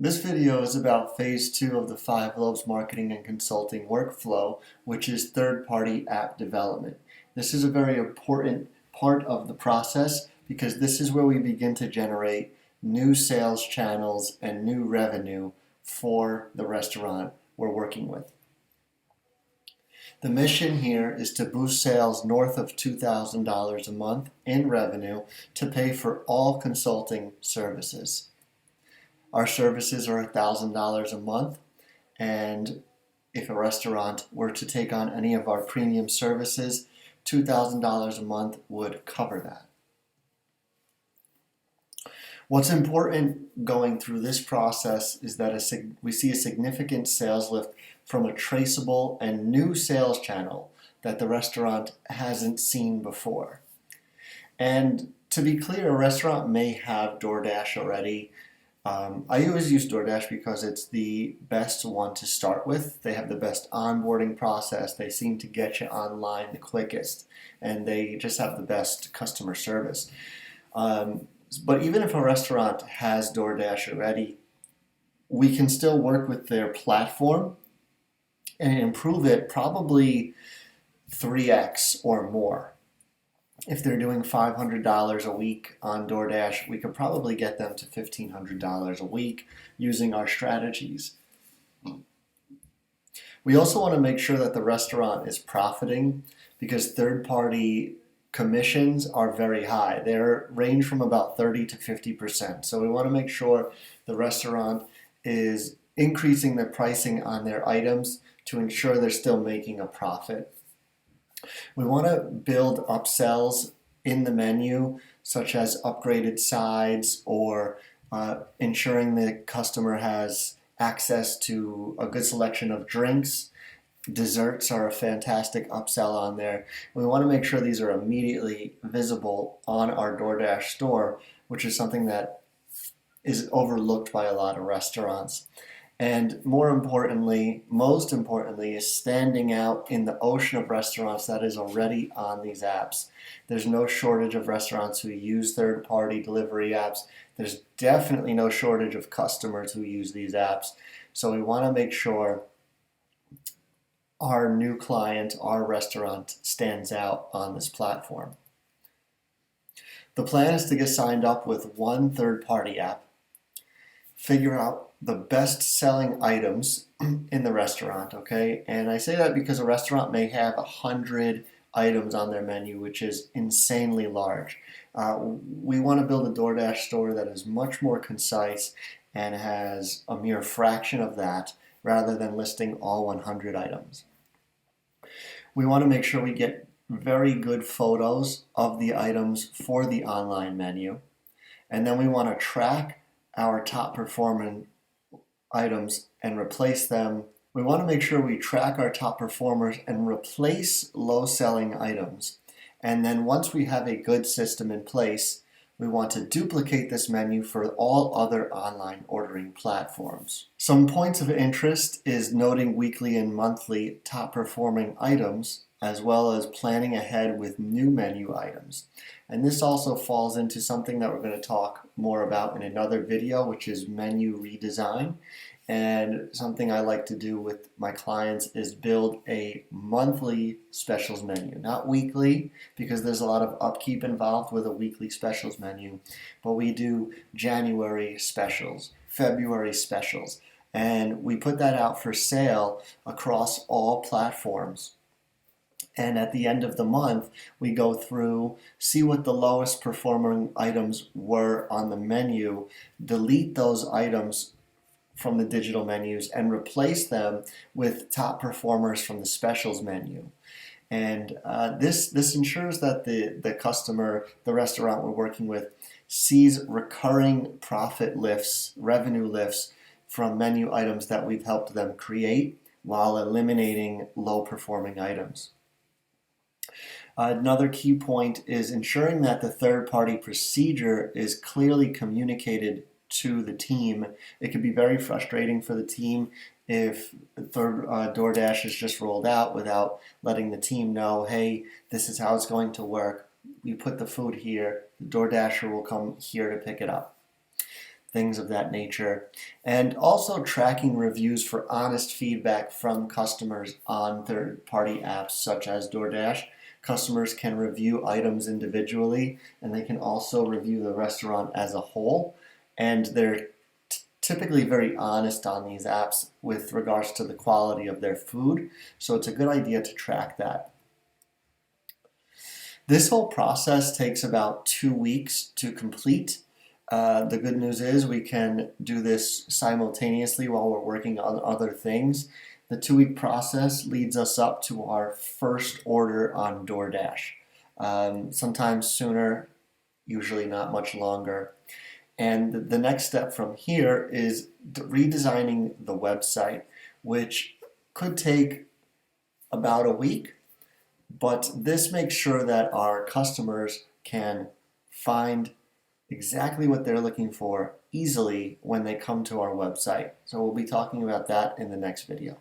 This video is about phase 2 of the 5 Loaves Marketing and Consulting workflow, which is third-party app development. This is a very important part of the process because this is where we begin to generate new sales channels and new revenue for the restaurant we're working with. The mission here is to boost sales north of $2,000 a month in revenue to pay for all consulting services. Our services are $1,000 a month, and if a restaurant were to take on any of our premium services, $2,000 a month would cover that. What's important going through this process is that we see a significant sales lift from a traceable and new sales channel that the restaurant hasn't seen before. And to be clear, a restaurant may have DoorDash already. I always use DoorDash because it's the best one to start with. They have the best onboarding process. They seem to get you online the quickest, and they just have the best customer service. But even if a restaurant has DoorDash already, we can still work with their platform and improve it probably 3x or more. If they're doing $500 a week on DoorDash, we could probably get them to $1,500 a week using our strategies. We also want to make sure that the restaurant is profiting because third-party commissions are very high. They range from about 30 to 50%. So we want to make sure the restaurant is increasing the pricing on their items to ensure they're still making a profit. We want to build upsells in the menu, such as upgraded sides or ensuring the customer has access to a good selection of drinks. Desserts are a fantastic upsell on there. We want to make sure these are immediately visible on our DoorDash store, which is something that is overlooked by a lot of restaurants. And more importantly, most importantly, is standing out in the ocean of restaurants that is already on these apps. There's no shortage of restaurants who use third-party delivery apps. There's definitely no shortage of customers who use these apps. So we want to make sure our new client, our restaurant, stands out on this platform. The plan is to get signed up with one third-party app, figure out the best-selling items in the restaurant, okay? And I say that because a restaurant may have 100 items on their menu, which is insanely large. We want to build a DoorDash store that is much more concise and has a mere fraction of that rather than listing all 100 items. We want to make sure we get very good photos of the items for the online menu, and then we want to track our top performing items and replace them. We want to make sure we track our top performers and replace low selling items. And then once we have a good system in place, we want to duplicate this menu for all other online ordering platforms. Some points of interest is noting weekly and monthly top performing items, as well as planning ahead with new menu items. And this also falls into something that we're going to talk more about in another video, which is menu redesign. And something I like to do with my clients is build a monthly specials menu, not weekly, because there's a lot of upkeep involved with a weekly specials menu, but we do January specials, February specials, and we put that out for sale across all platforms. And at the end of the month, we go through, see what the lowest performing items were on the menu, delete those items from the digital menus, and replace them with top performers from the specials menu. And this ensures that the customer, the restaurant we're working with, sees recurring profit lifts, revenue lifts from menu items that we've helped them create while eliminating low performing items. Another key point is ensuring that the third-party procedure is clearly communicated to the team. It can be very frustrating for the team if DoorDash is just rolled out without letting the team know, hey, this is how it's going to work. We put the food here, the DoorDasher will come here to pick it up. things of that nature, and also tracking reviews for honest feedback from customers on third-party apps such as DoorDash. Customers can review items individually, and they can also review the restaurant as a whole, and they're typically very honest on these apps with regards to the quality of their food, so it's a good idea to track that. This whole process takes about 2 weeks to complete. The good news is we can do this simultaneously while we're working on other things. The 2-week process leads us up to our first order on DoorDash. Sometimes sooner, usually not much longer. And the next step from here is redesigning the website, which could take about a week, but this makes sure that our customers can find exactly what they're looking for easily when they come to our website. So we'll be talking about that in the next video.